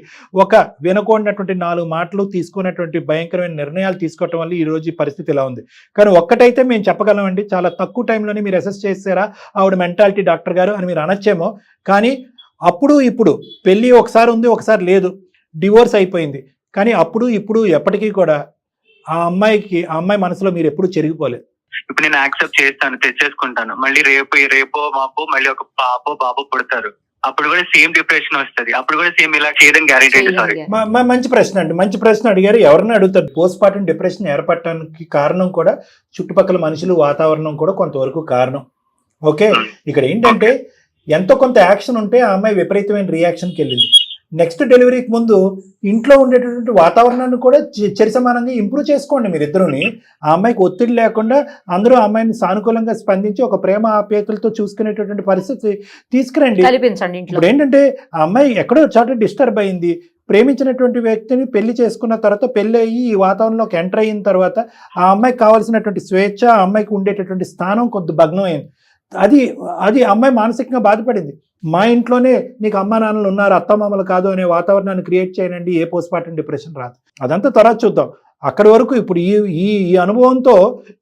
ఒక వినకూడనటువంటి 4 మాటలు తీసుకున్నటువంటి భయంకరమైన నిర్ణయాలు తీసుకోవటం వల్ల ఈరోజు ఈ పరిస్థితి ఇలా ఉంది. కానీ ఒక్కటైతే మేము చెప్పగలమండి, చాలా తక్కువ టైంలోనే మీరు అసెస్ చేసారా ఆవిడ మెంటాలిటీ డాక్టర్ గారు అని మీరు అనొచ్చేమో. కానీ అప్పుడు ఇప్పుడు పెళ్ళి ఒకసారి ఉంది, ఒకసారి లేదు, డివోర్స్ అయిపోయింది. కానీ అప్పుడు ఇప్పుడు ఎప్పటికీ కూడా ఆ అమ్మాయి మనసులో మీరు ఎప్పుడు చెరిగిపోలేదు. ఇప్పుడు నేను యాక్సెప్ట్ చేస్తాను, తెచ్చేసుకుంటాను, మళ్ళీ రేపో మాపో మళ్ళీ ఒక పాపో బాబు పుడతారు, అప్పుడు కూడా సేమ్ డిప్రెషన్ వస్తుంది, అప్పుడు కూడా సేమ్ ఇలా చేయడం గ్యారెంటీ. సారీ, మంచి ప్రశ్న అండి, మంచి ప్రశ్న అడిగారు. ఎవరిని అడుగుతారు? పోస్ట్ పార్టం డిప్రెషన్ ఏర్పడటానికి కారణం కూడా చుట్టుపక్కల మనుషులు, వాతావరణం కూడా కొంతవరకు కారణం. ఓకే, ఇక్కడ ఏంటంటే ఎంతో కొంత యాక్షన్ ఉంటే ఆ అమ్మాయి విపరీతమైన రియాక్షన్కి వెళ్ళింది. నెక్స్ట్ డెలివరీకి ముందు ఇంట్లో ఉండేటటువంటి వాతావరణాన్ని కూడా చరిసమానంగా ఇంప్రూవ్ చేసుకోండి మీరిద్దరుని. ఆ అమ్మాయికి ఒత్తిడి లేకుండా అందరూ ఆ అమ్మాయిని సానుకూలంగా స్పందించి ఒక ప్రేమ ఆప్యాయతలతో చూసుకునేటటువంటి పరిస్థితి తీసుకురండి. కల్పించండి ఇంట్లో. ఇప్పుడు ఏంటంటే ఆ అమ్మాయి ఎక్కడో చోట డిస్టర్బ్ అయింది, ప్రేమించినటువంటి వ్యక్తిని పెళ్లి చేసుకున్న తర్వాత పెళ్లి అయ్యి ఈ వాతావరణంలోకి ఎంటర్ అయిన తర్వాత ఆ అమ్మాయికి కావాల్సినటువంటి స్వేచ్ఛ, ఆ అమ్మాయికి ఉండేటటువంటి స్థానం కొద్ది భగ్నం అయింది. అది అమ్మాయి మానసికంగా బాధపడింది. మా ఇంట్లోనే నీకు అమ్మా నాన్నలు ఉన్నారు, అత్తమామలు కాదు అనే వాతావరణాన్ని క్రియేట్ చేయనండి, ఏ పోస్ట్ పార్టం డిప్రెషన్ రాదు. అదంతా తర్వాత చూద్దాం. అక్కడి వరకు ఇప్పుడు ఈ అనుభవంతో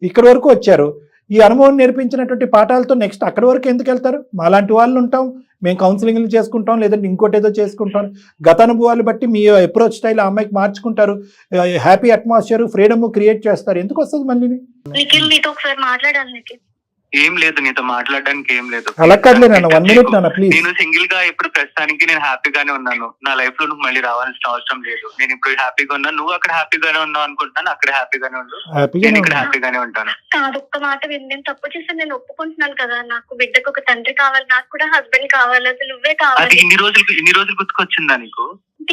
ఇక్కడి వరకు వచ్చారు. ఈ అనుభవం నేర్పించినటువంటి పాఠాలతో నెక్స్ట్ అక్కడి వరకు ఎందుకు వెళ్తారు? మాలాంటి వాళ్ళు ఉంటాం, మేము కౌన్సిలింగ్లు చేసుకుంటాం, లేదంటే ఇంకోటి ఏదో చేసుకుంటాం. గత అనుభవాలు బట్టి మీ అప్రోచ్ స్టైల్ ఆ అమ్మాయికి మార్చుకుంటారు, హ్యాపీ అట్మాస్ఫియర్, ఫ్రీడమ్ క్రియేట్ చేస్తారు. ఎందుకు వస్తుంది మళ్ళీ? నిఖిల్ నీతో ఒకసారి మాట్లాడాలి. నిఖిల్ ఏం లేదు, నీతో మాట్లాడడానికి ఏం లేదు. అలా కాదులే నాన్న, 1 minute నాన్న ప్లీజ్. నేను సింగిల్ గా ఇప్పుడు ప్రస్తుతానికి నేను హ్యాపీగానే ఉన్నాను. నా లైఫ్ లో నువ్వు మళ్ళీ రావాల్సిన అవసరం లేదు. నేను ఇప్పుడు హ్యాపీగా ఉన్నాను, నువ్వు అక్కడ హ్యాపీగానే ఉన్నావు అనుకుంటున్నాను. అక్కడ హ్యాపీగానే ఉండు, నేను ఇక్కడ హ్యాపీగానే ఉంటాను. కాదు, ఒక్క మాట విని, నేను తప్పు చేస్తే నేను ఒప్పుకుంటున్నాను కదా. నాకు బిడ్డకు ఒక తండ్రి కావాలి, నాకు కూడా హస్బెండ్ కావాలి, అసలు నువ్వే అది కావాలి. ఇన్ని రోజులు గుర్తుకొచ్చిందా నీకు?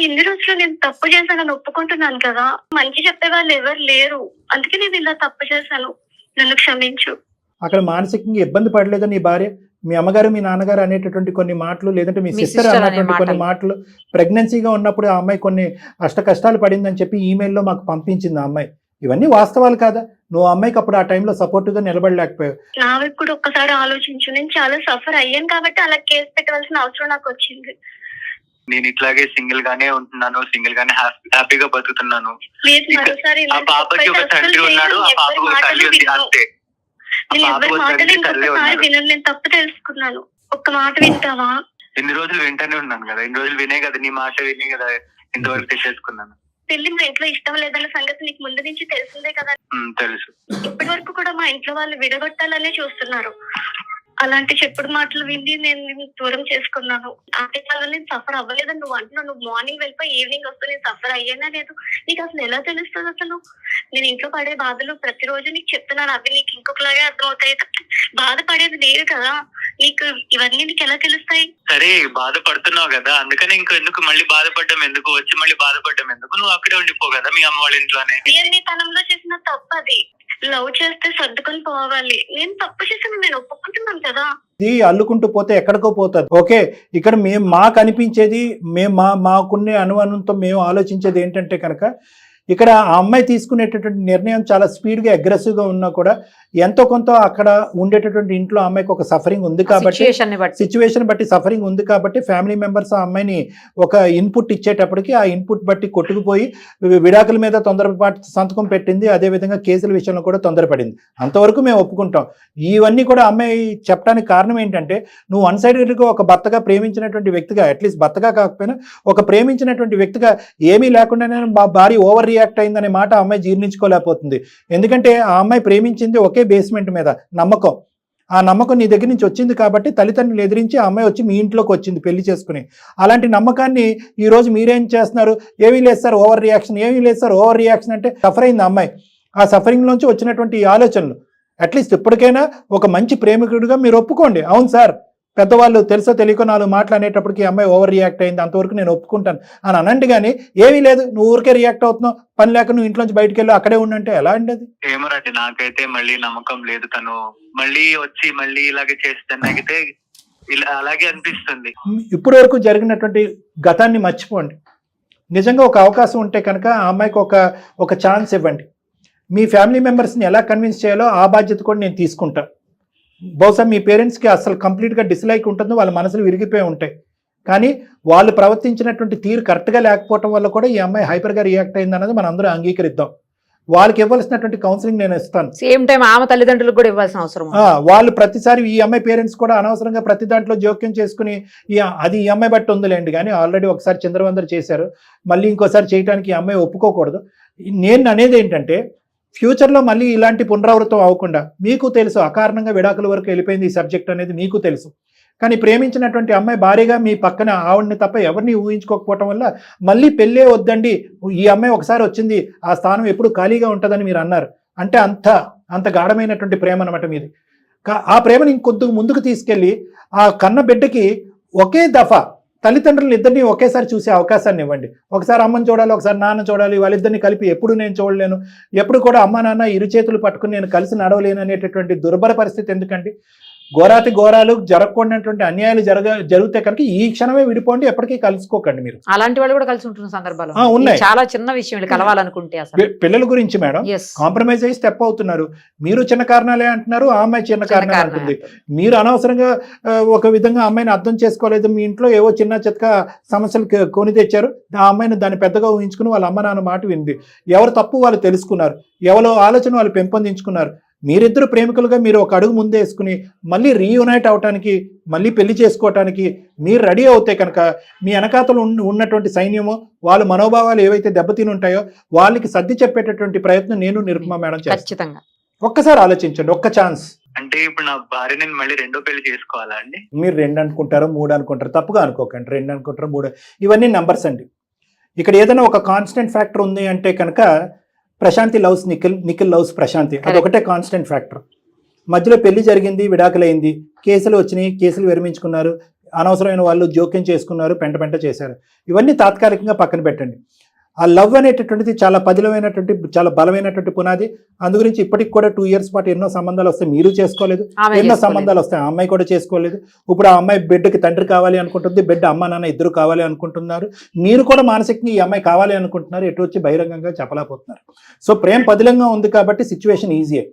ఇన్ని రోజులు నేను తప్పు చేశానని ఒప్పుకుంటున్నాను కదా. మంచి చెప్పే వాళ్ళు ఎవరు లేరు, అందుకే నేను ఇలా తప్పు చేశాను, నన్ను క్షమించు. అక్కడ మానసికంగా ఇబ్బంది పడలేదా నీ భార్య? మీ అమ్మగారు మీ నాన్నగారు అనేటటువంటి కొన్ని మాటలు, లేదంటే మీ సిస్టర్ అన్నటువంటి కొన్ని మాటలు, ప్రెగ్నెన్సీగా ఉన్నప్పుడు ఆ అమ్మాయి కొన్ని అష్ట కష్టాలు పడిందని చెప్పి ఈమెయిల్లో మాకు పంపించింది ఆ అమ్మాయి. ఇవన్నీ వాస్తవాలు కాదా? నువ్వు అమ్మాయికి అప్పుడు ఆ టైంలో సపోర్ట్గా నిలబడలేకపోయావు. నా వైపు కూడా ఒక్కసారి ఆలోచించు. నేను చాలా సఫర్ అయ్యాను కాబట్టి అలా కేసు పెట్టవలసిన అవసరం నాకు వచ్చింది. నేను ఇట్లాగే సింగిల్ గానే ఉంటున్నాను, సింగిల్ గానే హ్యాపీగా బతుకుతున్నాను. లేదు, మరోసారి ఆ పాపకి ఒక తండ్రి ఉన్నాడు, ఆ పాపకు ఒక తల్లి ఉంది, అంతే. నేను ఎవరి మాటలు ఇంకొకసారి వినను. నేను తప్పు తెలుసుకున్నాను. ఒక్క మాట వింటావా? ఎన్ని రోజులు వింటానే ఉన్నాను కదా, ఎన్ని రోజులు వినే కదా, నీ మాట విని కదా ఇంతవరకు తెచ్చేసుకున్నాను. పెళ్లి మా ఇంట్లో ఇష్టం లేదన్న సంగతి నీకు ముందు నుంచి తెలిసిందే కదా. తెలుసు. ఇప్పటి వరకు కూడా మా ఇంట్లో వాళ్ళు విడగొట్టాలనే చూస్తున్నారు. అలాంటి చెప్పుడు మాటలు విని నేను దూరం చేసుకున్నాను. అంటే వల్ల నేను సఫర్ అవ్వలేదని నువ్వు అంటున్నావు. నువ్వు మార్నింగ్ వెళ్ళిపోయి ఈవినింగ్ వస్తూ నేను సఫర్ అయ్యానా లేదు నీకు అసలు ఎలా తెలుస్తుంది? అసలు నేను ఇంట్లో పడే బాధలు ప్రతిరోజు నీకు చెప్తున్నాను, అవి నీకు ఇంకొకలాగే అర్థమవుతాయి. బాధపడేది లేదు కదా, నీకు ఇవన్నీ నీకు ఎలా తెలుస్తాయి? సరే, బాధపడుతున్నావు కదా, అందుకని ఇంకెందుకు మళ్ళీ బాధపడ్డం ఎందుకు, వచ్చి మళ్ళీ బాధపడ్డం ఎందుకు? నువ్వు అక్కడే ఉండిపో కదా మీ అమ్మ వాళ్ళ ఇంట్లోనే. నీ తనంలో చేసిన తప్పు అది. లవ్ చేస్తే సర్దుకొని పోవాలి. నేను తప్పు చేసాను, నేను ఒప్పుకుంటున్నాను కదా. ఇది అల్లుకుంటూ పోతే ఎక్కడికో పోతుంది. ఓకే, ఇక్కడ మేము మాకు అనిపించేది, మేము మాకున్నే అనుమానంతో మేము ఆలోచించేది ఏంటంటే కనుక, ఇక్కడ ఆ అమ్మాయి తీసుకునేటటువంటి నిర్ణయం చాలా స్పీడ్గా అగ్రెసివ్గా ఉన్నా కూడా ఎంతో కొంత అక్కడ ఉండేటటువంటి ఇంట్లో అమ్మాయికి ఒక సఫరింగ్ ఉంది కాబట్టి, సిచ్యువేషన్ బట్టి సఫరింగ్ ఉంది కాబట్టి ఫ్యామిలీ మెంబర్స్ ఆ అమ్మాయిని ఒక ఇన్పుట్ ఇచ్చేటప్పటికి ఆ ఇన్పుట్ బట్టి కొట్టుకుపోయి విడాకుల మీద తొందరపాటు సంతకం పెట్టింది. అదేవిధంగా కేసుల విషయంలో కూడా తొందరపడింది. అంతవరకు మేము ఒప్పుకుంటాం. ఇవన్నీ కూడా అమ్మాయి చెప్పడానికి కారణం ఏంటంటే, నువ్వు వన్ సైడెడ్గా ఒక భర్తగా ప్రేమించినటువంటి వ్యక్తిగా, అట్లీస్ట్ భర్తగా కాకపోయినా ఒక ప్రేమించినటువంటి వ్యక్తిగా ఏమీ లేకుండానే మా భార్య ఓవర్ రియాక్ట్ అయిందనే మాట ఆ అమ్మాయి జీర్ణించుకోలేకపోతుంది. ఎందుకంటే ఆ అమ్మాయి ప్రేమించింది ఒకే బేస్మెంట్ మీద నమ్మకం. ఆ నమ్మకం నీ దగ్గర నుంచి వచ్చింది కాబట్టి తల్లిదండ్రులు ఎదిరించి ఆ అమ్మాయి వచ్చి మీ ఇంట్లోకి వచ్చింది పెళ్లి చేసుకుని. అలాంటి నమ్మకాన్ని ఈరోజు మీరేం చేస్తున్నారు? ఏమీ లేదు సార్ ఓవర్ రియాక్షన్, ఏమీ లేదు సార్ ఓవర్ రియాక్షన్ అంటే సఫర్ అయింది అమ్మాయి. ఆ సఫరింగ్లోంచి వచ్చినటువంటి ఈ ఆలోచనలు అట్లీస్ట్ ఇప్పటికైనా ఒక మంచి ప్రేమికుడిగా మీరు ఒప్పుకోండి. అవును సార్, పెద్దవాళ్ళు తెలుసో తెలియకో 4 మాటలు అనేటప్పటికి అమ్మాయి ఓవర్ రియాక్ట్ అయింది, అంతవరకు నేను ఒప్పుకుంటాను అని అనండి. కానీ ఏమీ లేదు, నువ్వు ఊరికే రియాక్ట్ అవుతున్నావు, పని లేక నువ్వు ఇంట్లోంచి బయటకు వెళ్ళి అక్కడే ఉండంటే ఎలా అండి అది? ఏమోనండి, నాకైతే మళ్ళీ నమ్మకం లేదు. తను మళ్ళీ వచ్చి మళ్ళీ ఇలాగే చేస్తే నాకైతే అలాగే అనిపిస్తుంది. ఇప్పటి వరకు జరిగినటువంటి గతాన్ని మర్చిపోండి. నిజంగా ఒక అవకాశం ఉంటే కనుక ఆ అమ్మాయికి ఒక ఛాన్స్ ఇవ్వండి. మీ ఫ్యామిలీ మెంబర్స్ని ఎలా కన్విన్స్ చేయాలో ఆ బాధ్యత కూడా నేను తీసుకుంటాను. బహుశా మీ పేరెంట్స్కి అసలు కంప్లీట్గా డిస్లైక్ ఉంటుందో, వాళ్ళ మనసులు విరిగిపోయి ఉంటాయి. కానీ వాళ్ళు ప్రవర్తించినటువంటి తీరు కరెక్ట్గా లేకపోవటం వల్ల కూడా ఈ అమ్మాయి హైపర్గా రియాక్ట్ అయింది అన్నది మనం అందరూ అంగీకరిద్దాం. వాళ్ళకి ఇవ్వాల్సినటువంటి కౌన్సిలింగ్ నేను ఇస్తాను. సేమ్ టైం ఆమె తల్లిదండ్రులకు కూడా ఇవ్వాల్సిన అవసరం. వాళ్ళు ప్రతిసారి ఈ అమ్మాయి పేరెంట్స్ కూడా అనవసరంగా ప్రతి దాంట్లో జోక్యం చేసుకుని అది ఈ అమ్మాయి బట్టి ఉందిలేండి. కానీ ఆల్రెడీ ఒకసారి చంద్రవందరు చేశారు, మళ్ళీ ఇంకోసారి చేయడానికి ఈ అమ్మాయి ఒప్పుకోకూడదు. నేను అనేది ఏంటంటే, ఫ్యూచర్లో మళ్ళీ ఇలాంటి పునరావృతం అవ్వకుండా, మీకు తెలుసు అకారణంగా విడాకుల వరకు వెళ్ళిపోయింది ఈ సబ్జెక్ట్ అనేది మీకు తెలుసు. కానీ ప్రేమించినటువంటి అమ్మాయి భారీగా మీ పక్కన ఆవిడని తప్ప ఎవరిని ఊహించుకోకపోవటం వల్ల మళ్ళీ పెళ్ళే వద్దండి, ఈ అమ్మాయి ఒకసారి వచ్చింది, ఆ స్థానం ఎప్పుడు ఖాళీగా ఉంటుందని మీరు అన్నారు. అంటే అంత గాఢమైనటువంటి ప్రేమ అనమాట మీది. ఆ ప్రేమని ఇంకొద్దు ముందుకు తీసుకెళ్ళి ఆ కన్న బిడ్డకి ఒకే దఫా తల్లిదండ్రులు ఇద్దరిని ఒకేసారి చూసే అవకాశాన్ని ఇవ్వండి. ఒకసారి అమ్మని చూడాలి, ఒకసారి నాన్న చూడాలి, వాళ్ళిద్దరిని కలిపి ఎప్పుడు నేను చూడలేను, ఎప్పుడు కూడా అమ్మ నాన్న ఇరు చేతులు పట్టుకుని నేను కలిసి నడవలేను అనేటటువంటి దుర్భర పరిస్థితి ఎందుకండి? ఘోరాతి ఘోరాలు జరగకూడనటువంటి అన్యాయాలు జరిగితే కనుక ఈ క్షణమే విడిపోండి, ఎప్పటికీ కలుసుకోకండి. మీరు అలాంటి వాళ్ళు కూడా కలిసి ఉంటున్న సందర్భాలు ఉన్నాయి. చాలా చిన్న విషయం వీళ్ళు కలవాలనుకుంటే అసలు పిల్లల గురించి మేడం కాంప్రమైజ్ అయ్యి స్టెప్ అవుతున్నారు. మీరు చిన్న కారణాలే అంటున్నారు, ఆ అమ్మాయి చిన్న కారణాలు అంటుంది. మీరు అనవసరంగా ఒక విధంగా అమ్మాయిని అర్థం చేసుకోలేదు, మీ ఇంట్లో ఏవో చిన్న చిత్క సమస్యలు కొని తెచ్చారు, ఆ అమ్మాయిని దాన్ని పెద్దగా ఊహించుకుని వాళ్ళ అమ్మ నాన్న మాట వింది. ఎవరు తప్పు వాళ్ళు తెలుసుకున్నారు, ఎవరో ఆలోచన వాళ్ళు పెంపొందించుకున్నారు. మీరిద్దరు ప్రేమికులుగా మీరు ఒక అడుగు ముందే వేసుకుని మళ్ళీ రీయునైట్ అవటానికి, మళ్ళీ పెళ్లి చేసుకోవటానికి మీరు రెడీ అవుతే కనుక మీ వెనకాతలు ఉన్నటువంటి సైన్యము వాళ్ళ మనోభావాలు ఏవైతే దెబ్బతిని ఉంటాయో వాళ్ళకి సర్ది చెప్పేటటువంటి ప్రయత్నం నేను నిరుపమ మేడం చేస్తాను. ఒక్కసారి ఆలోచించండి, ఒక్క ఛాన్స్. అంటే ఇప్పుడు నా భార్య నేను మళ్ళీ రెండో పెళ్లి చేసుకోవాలా అండి? మీరు 2 అనుకుంటారో 3 అనుకుంటారు, తప్పుగా అనుకోకండి. 2 అనుకుంటారో 3, ఇవన్నీ నంబర్స్ అండి. ఇక్కడ ఏదైనా ఒక కాన్స్టెంట్ ఫ్యాక్టర్ ఉంది అంటే కనుక ప్రశాంతి లవ్స్ నిఖిల్, నిఖిల్ లవ్స్ ప్రశాంతి, అదొకటే కాన్స్టెంట్ ఫ్యాక్టర్. మధ్యలో పెళ్లి జరిగింది, విడాకులైంది, కేసులు వచ్చినాయి, కేసులు విరమించుకున్నారు, అనవసరమైన వాళ్ళు జోక్యం చేసుకున్నారు, పెంట చేశారు. ఇవన్నీ తాత్కాలికంగా పక్కన పెట్టండి. ఆ లవ్ అనేటటువంటిది చాలా పదిలమైనటువంటి, చాలా బలమైనటువంటి పునాది. అందు గురించి ఇప్పటికి కూడా 2 years పాటు ఎన్నో సంబంధాలు వస్తాయి, మీరు చేసుకోలేదు, ఎన్నో సంబంధాలు వస్తాయి, ఆ అమ్మాయి కూడా చేసుకోలేదు. ఇప్పుడు ఆ అమ్మాయి బిడ్డకి తండ్రి కావాలి అనుకుంటుంది, బిడ్డ అమ్మ నాన్న ఇద్దరు కావాలి అనుకుంటున్నారు. మీరు కూడా మానసికంగా ఈ అమ్మాయి కావాలి అనుకుంటున్నారు, ఎటు వచ్చి బహిరంగంగా చెప్పలేకపోతున్నారు. సో ప్రేమ పదిలంగా ఉంది కాబట్టి సిచ్యువేషన్ ఈజీయే.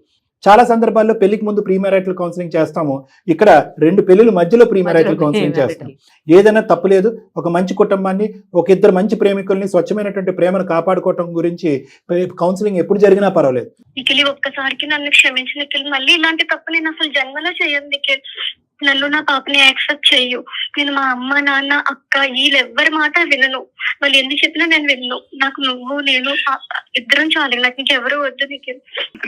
చాలా సందర్భాల్లో పెళ్లికి ముందు ప్రీ మ్యారిటల్ కౌన్సిలింగ్ చేస్తాము, ఇక్కడ 2 పెళ్లిల మధ్యలో ప్రీ మ్యారిటల్ కౌన్సిలింగ్ చేస్తాం. ఏదైనా తప్పులేదు. ఒక మంచి కుటుంబాన్ని, ఒక ఇద్దరు మంచి ప్రేమికుల్ని, స్వచ్ఛమైనటువంటి ప్రేమను కాపాడుకోవటం గురించి కౌన్సిలింగ్ ఎప్పుడు జరిగినా పర్వాలేదు. నిఖిల్ ఒక్కసారికి నన్ను క్షమించి నిఖిల్, మళ్ళీ ఇలాంటి తప్పు నేను అసలు జన్మలో చేయను నిఖిల్. నన్ను నా పాపని యాక్సెప్ట్ చెయ్యు. నేను మా అమ్మ నాన్న అక్క వీళ్ళెవ్వరి మాట వినను, వాళ్ళు ఎన్ని చెప్పినా నేను విన్ను. నాకు నువ్వు నేను ఇద్దరం చాలు, నాకు ఇంకెవరు వద్దు నిఖిల్.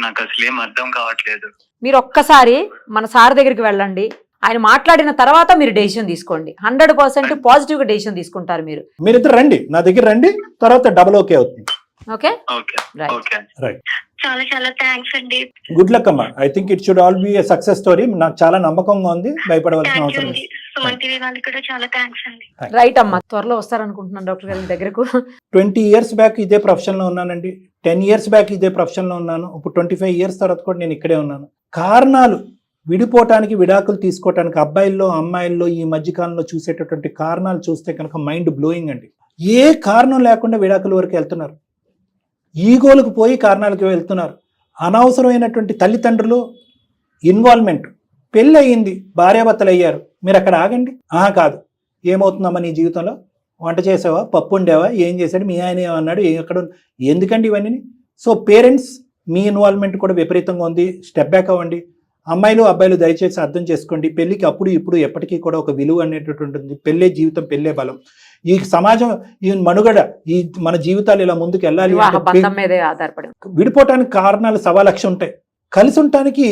నాకు అసలు ఏం అర్థం కావట్లేదు. మీరు ఒక్కసారి మన సార్ దగ్గరికి వెళ్ళండి, ఆయన మాట్లాడిన తర్వాత మీరు డెసిషన్ తీసుకోండి. 100% పాజిటివ్ గా డెసిషన్ తీసుకుంటారు. మీరిద్దరు రండి, నా దగ్గర రండి, తర్వాత డబుల్ ఓకే అవుతుంది. Okay, right. చాలా చాలా థ్యాంక్స్ అండి. గుడ్ లక్ అమ్మా. I think it should all be a success story. నాకు చాలా నమ్మకంగా ఉంది, భయపడవలసిన అవసరం లేదు. రైట్ అమ్మా, త్వరలో వస్తారనుకుంటున్నాను డాక్టర్ గారి దగ్గరకు. 20 years బ్యాక్ ఇదే ప్రొఫెషన్ లో ఉన్నానండి, 10 years బ్యాక్ ఇదే ప్రొఫెషన్ లో ఉన్నాను, ఇప్పుడు 25 years తర్వాత కూడా నేను ఇక్కడే ఉన్నాను. కారణాలు విడిపోవటానికి, విడాకులు తీసుకోవటానికి అబ్బాయిల్లో అమ్మాయిల్లో ఈ మధ్యకాలంలో చూసేటటువంటి కారణాలు చూస్తే కనుక మైండ్ బ్లోయింగ్ అండి. ఏ కారణం లేకుండా విడాకుల వరకు వెళ్తున్నారు, ఈగోలకు పోయి కారణాలకు వెళ్తున్నారు. అనవసరమైనటువంటి తల్లిదండ్రులు ఇన్వాల్వ్మెంట్. పెళ్ళి అయ్యింది, భార్యాభర్తలు అయ్యారు, మీరు అక్కడ ఆగండి. కాదు, ఏమవుతుందమ్మా నీ జీవితంలో, వంట చేసావా, పప్పు ఉండేవా, ఏం చేశాడు, మీ ఆయన ఏమన్నాడు, ఎక్కడ, ఎందుకండి ఇవన్నీ? సో పేరెంట్స్ మీ ఇన్వాల్వ్మెంట్ కూడా విపరీతంగా ఉంది, స్టెప్ బ్యాక్ అవ్వండి. అమ్మాయిలు అబ్బాయిలు దయచేసి అర్థం చేసుకోండి, పెళ్లికి అప్పుడు ఇప్పుడు ఎప్పటికీ కూడా ఒక విలువ అనేటటువంటి ఉంటుంది. పెళ్ళే జీవితం, పెళ్ళే బలం. ఈ సమాజం, ఈ మనుగడ, ఈ మన జీవితాలు ఇలా ముందుకు వెళ్ళాలి. విడిపోవటానికి కారణాలు 1,000,000 ఉంటాయి, కలిసి ఉండటానికి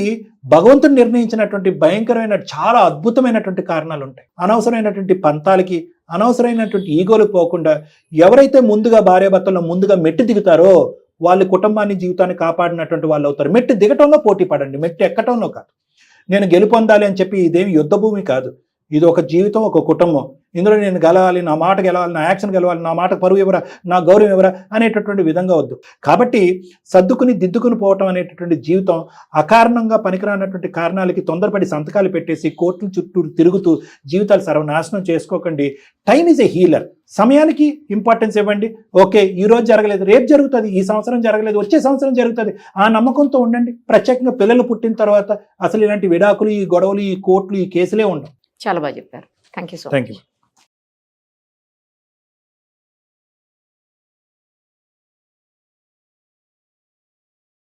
భగవంతుడు నిర్ణయించినటువంటి భయంకరమైన చాలా అద్భుతమైనటువంటి కారణాలు ఉంటాయి. అనవసరమైనటువంటి పంతాలకి, అనవసరమైనటువంటి ఈగోలు పోకుండా ఎవరైతే ముందుగా భార్యాభర్తల్లో ముందుగా మెట్టు దిగుతారో వాళ్ళ కుటుంబాన్ని, జీవితాన్ని కాపాడినటువంటి వాళ్ళు అవుతారు. మెట్టు దిగటంలో పోటీ పడండి, మెట్టు ఎక్కటంలో కాదు. నేను గెలుపొందాలి అని చెప్పి ఇదేమి యుద్ధ భూమి కాదు, ఇది ఒక జీవితం, ఒక కుటుంబం. ఇందులో నేను గెలవాలి, నా మాట గెలవాలి, నా యాక్షన్ గెలవాలి, నా మాట పరువు ఎవరా, నా గౌరవం ఎవరా అనేటటువంటి విధంగా వద్దు. కాబట్టి సర్దుకుని దిద్దుకుని పోవటం అనేటటువంటి జీవితం. అకారణంగా పనికిరానటువంటి కారణాలకి తొందరపడి సంతకాలు పెట్టేసి కోర్టుల చుట్టూ తిరుగుతూ జీవితాలు సర్వనాశనం చేసుకోకండి. Time is a healer. సమయానికి ఇంపార్టెన్స్ ఇవ్వండి. ఓకే, ఈ రోజు జరగలేదు, రేపు జరుగుతుంది, ఈ సంవత్సరం జరగలేదు, వచ్చే సంవత్సరం జరుగుతుంది, ఆ నమ్మకంతో ఉండండి. ప్రత్యేకంగా పిల్లలు పుట్టిన తర్వాత అసలు ఇలాంటి విడాకులు, ఈ గొడవలు, ఈ కోర్టులు, ఈ కేసులే ఉండవు. చాలా బాగా చెప్పారు. Thank you so much. Thank you.